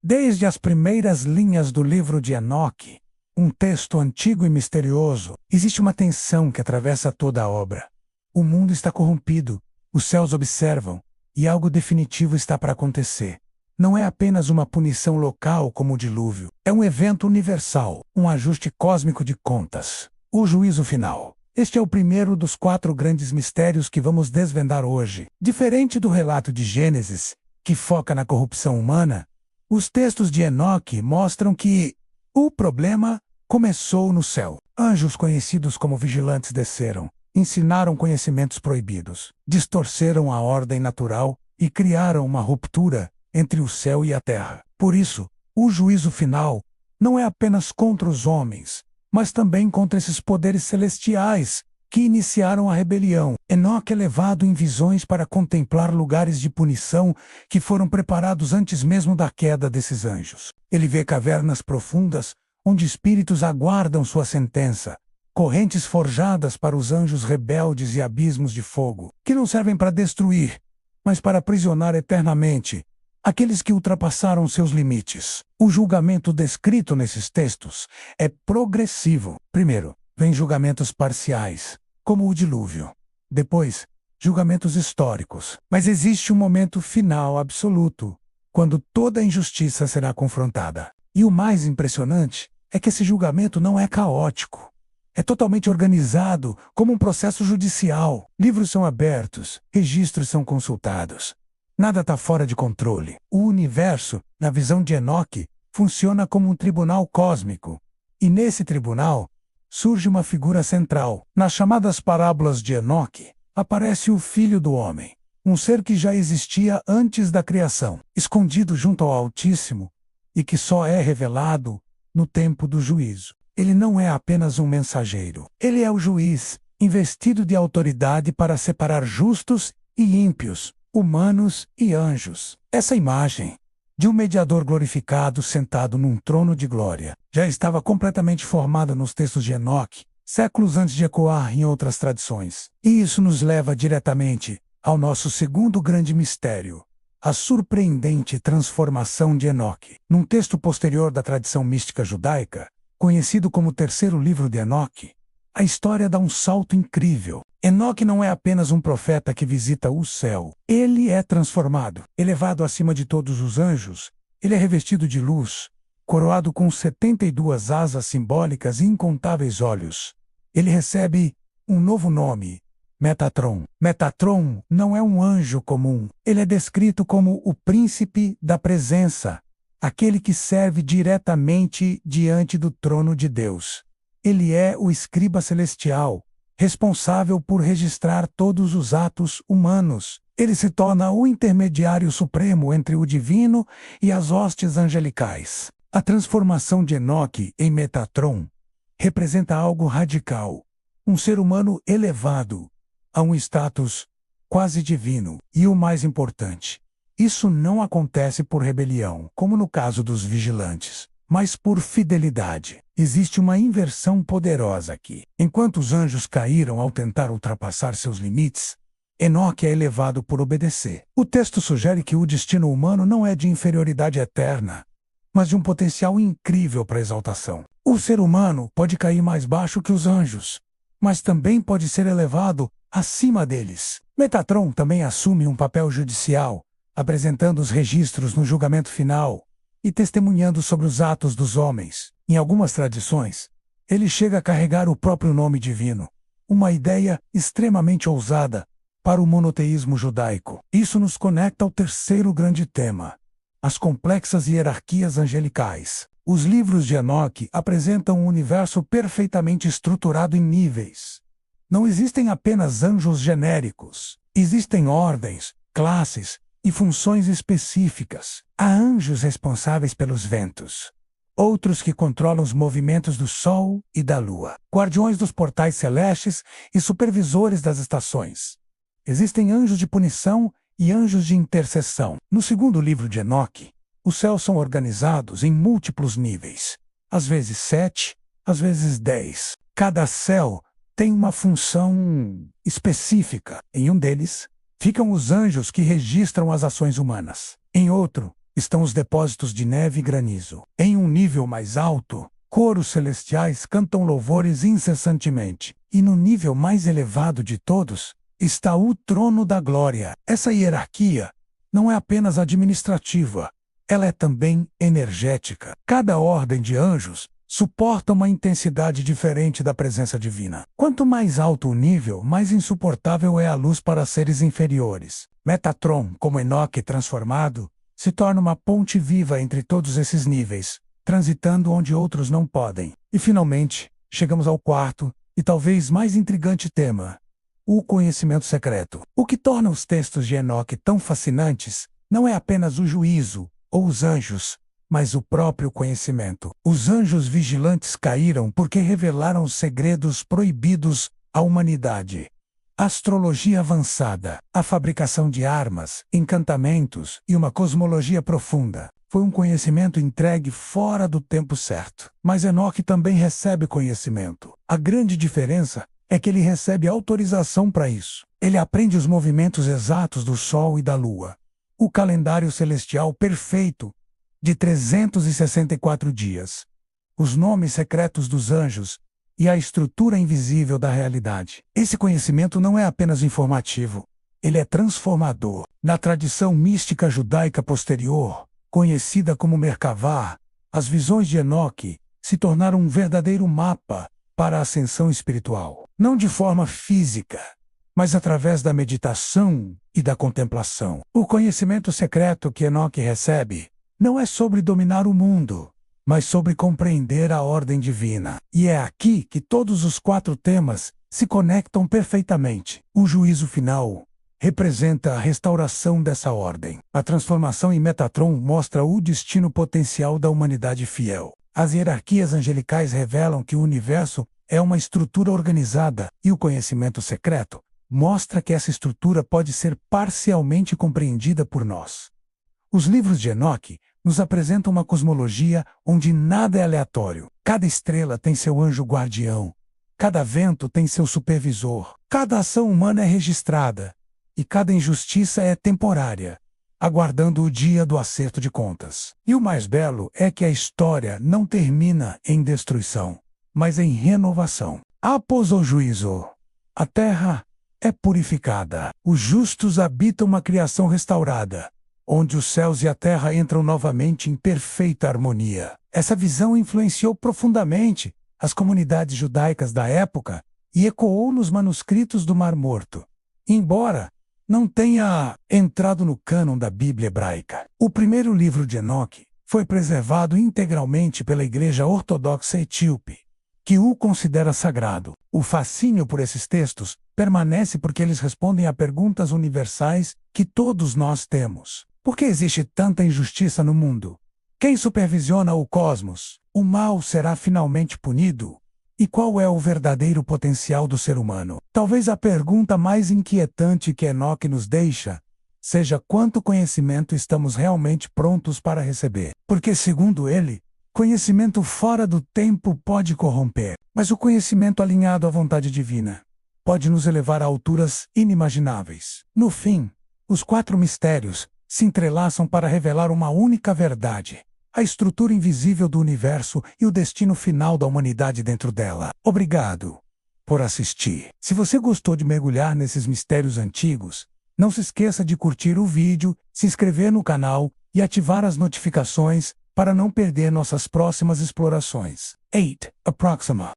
Desde as primeiras linhas do livro de Enoque, um texto antigo e misterioso, existe uma tensão que atravessa toda a obra. O mundo está corrompido, os céus observam, e algo definitivo está para acontecer. Não é apenas uma punição local como o dilúvio, é um evento universal, um ajuste cósmico de contas. O juízo final. Este é o primeiro dos 4 grandes mistérios que vamos desvendar hoje. Diferente do relato de Gênesis, que foca na corrupção humana, os textos de Enoque mostram que o problema começou no céu. Anjos conhecidos como vigilantes desceram, ensinaram conhecimentos proibidos, distorceram a ordem natural e criaram uma ruptura entre o céu e a terra. Por isso, o juízo final não é apenas contra os homens, mas também contra esses poderes celestiais que iniciaram a rebelião. Enoque é levado em visões para contemplar lugares de punição que foram preparados antes mesmo da queda desses anjos. Ele vê cavernas profundas, onde espíritos aguardam sua sentença, correntes forjadas para os anjos rebeldes e abismos de fogo, que não servem para destruir, mas para aprisionar eternamente aqueles que ultrapassaram seus limites. O julgamento descrito nesses textos é progressivo. Primeiro, vem julgamentos parciais, como o dilúvio. Depois, julgamentos históricos. Mas existe um momento final absoluto, quando toda a injustiça será confrontada. E o mais impressionante é que esse julgamento não é caótico. É totalmente organizado, como um processo judicial. Livros são abertos, registros são consultados. Nada está fora de controle. O universo, na visão de Enoque, funciona como um tribunal cósmico. E nesse tribunal, surge uma figura central. Nas chamadas parábolas de Enoque, aparece o Filho do Homem, um ser que já existia antes da criação, escondido junto ao Altíssimo, e que só é revelado no tempo do juízo. Ele não é apenas um mensageiro. Ele é o juiz, investido de autoridade para separar justos e ímpios, humanos e anjos. Essa imagem de um mediador glorificado sentado num trono de glória já estava completamente formada nos textos de Enoque, séculos antes de ecoar em outras tradições. E isso nos leva diretamente ao nosso segundo grande mistério, a surpreendente transformação de Enoque. Num texto posterior da tradição mística judaica, conhecido como o terceiro livro de Enoque, a história dá um salto incrível. Enoque não é apenas um profeta que visita o céu. Ele é transformado, elevado acima de todos os anjos. Ele é revestido de luz, coroado com 72 asas simbólicas e incontáveis olhos. Ele recebe um novo nome, Metatron. Metatron não é um anjo comum. Ele é descrito como o príncipe da presença, aquele que serve diretamente diante do trono de Deus. Ele é o escriba celestial, responsável por registrar todos os atos humanos. Ele se torna o intermediário supremo entre o divino e as hostes angelicais. A transformação de Enoque em Metatron representa algo radical, um ser humano elevado a um status quase divino. E o mais importante, isso não acontece por rebelião, como no caso dos vigilantes, mas por fidelidade. Existe uma inversão poderosa aqui. Enquanto os anjos caíram ao tentar ultrapassar seus limites, Enoque é elevado por obedecer. O texto sugere que o destino humano não é de inferioridade eterna, mas de um potencial incrível para exaltação. O ser humano pode cair mais baixo que os anjos, mas também pode ser elevado acima deles. Metatron também assume um papel judicial, apresentando os registros no julgamento final e testemunhando sobre os atos dos homens. Em algumas tradições, ele chega a carregar o próprio nome divino, uma ideia extremamente ousada para o monoteísmo judaico. Isso nos conecta ao terceiro grande tema, as complexas hierarquias angelicais. Os livros de Enoque apresentam um universo perfeitamente estruturado em níveis. Não existem apenas anjos genéricos. Existem ordens, classes e funções específicas. Há anjos responsáveis pelos ventos, outros que controlam os movimentos do Sol e da Lua, guardiões dos portais celestes e supervisores das estações. Existem anjos de punição e anjos de intercessão. No segundo livro de Enoque, os céus são organizados em múltiplos níveis, às vezes 7, às vezes 10. Cada céu tem uma função específica. Em um deles, ficam os anjos que registram as ações humanas. Em outro, estão os depósitos de neve e granizo. Em um nível mais alto, coros celestiais cantam louvores incessantemente. E no nível mais elevado de todos, está o trono da glória. Essa hierarquia não é apenas administrativa, ela é também energética. Cada ordem de anjos suporta uma intensidade diferente da presença divina. Quanto mais alto o nível, mais insuportável é a luz para seres inferiores. Metatron, como Enoque transformado, se torna uma ponte viva entre todos esses níveis, transitando onde outros não podem. E finalmente, chegamos ao quarto e talvez mais intrigante tema: o conhecimento secreto. O que torna os textos de Enoque tão fascinantes não é apenas o juízo ou os anjos, mas o próprio conhecimento. Os anjos vigilantes caíram porque revelaram segredos proibidos à humanidade. Astrologia avançada, a fabricação de armas, encantamentos e uma cosmologia profunda. Foi um conhecimento entregue fora do tempo certo. Mas Enoque também recebe conhecimento. A grande diferença é que ele recebe autorização para isso. Ele aprende os movimentos exatos do Sol e da Lua, o calendário celestial perfeito de 364 dias, os nomes secretos dos anjos e a estrutura invisível da realidade. Esse conhecimento não é apenas informativo, ele é transformador. Na tradição mística judaica posterior, conhecida como Merkavah, as visões de Enoque se tornaram um verdadeiro mapa para a ascensão espiritual. Não de forma física, mas através da meditação e da contemplação. O conhecimento secreto que Enoque recebe não é sobre dominar o mundo, mas sobre compreender a ordem divina. E é aqui que todos os 4 temas se conectam perfeitamente. O juízo final representa a restauração dessa ordem. A transformação em Metatron mostra o destino potencial da humanidade fiel. As hierarquias angelicais revelam que o universo é uma estrutura organizada, e o conhecimento secreto mostra que essa estrutura pode ser parcialmente compreendida por nós. Os livros de Enoque nos apresentam uma cosmologia onde nada é aleatório. Cada estrela tem seu anjo guardião, cada vento tem seu supervisor, cada ação humana é registrada, e cada injustiça é temporária, aguardando o dia do acerto de contas. E o mais belo é que a história não termina em destruição, mas em renovação. Após o juízo, a terra é purificada. Os justos habitam uma criação restaurada, onde os céus e a terra entram novamente em perfeita harmonia. Essa visão influenciou profundamente as comunidades judaicas da época e ecoou nos manuscritos do Mar Morto, embora não tenha entrado no cânon da Bíblia hebraica. O primeiro livro de Enoque foi preservado integralmente pela Igreja Ortodoxa Etíope, que o considera sagrado. O fascínio por esses textos permanece porque eles respondem a perguntas universais que todos nós temos. Por que existe tanta injustiça no mundo? Quem supervisiona o cosmos? O mal será finalmente punido? E qual é o verdadeiro potencial do ser humano? Talvez a pergunta mais inquietante que Enoque nos deixa seja quanto conhecimento estamos realmente prontos para receber. Porque, segundo ele, conhecimento fora do tempo pode corromper, mas o conhecimento alinhado à vontade divina pode nos elevar a alturas inimagináveis. No fim, os 4 mistérios se entrelaçam para revelar uma única verdade: a estrutura invisível do universo e o destino final da humanidade dentro dela. Obrigado por assistir. Se você gostou de mergulhar nesses mistérios antigos, não se esqueça de curtir o vídeo, se inscrever no canal e ativar as notificações para não perder nossas próximas explorações. 8. Approxima.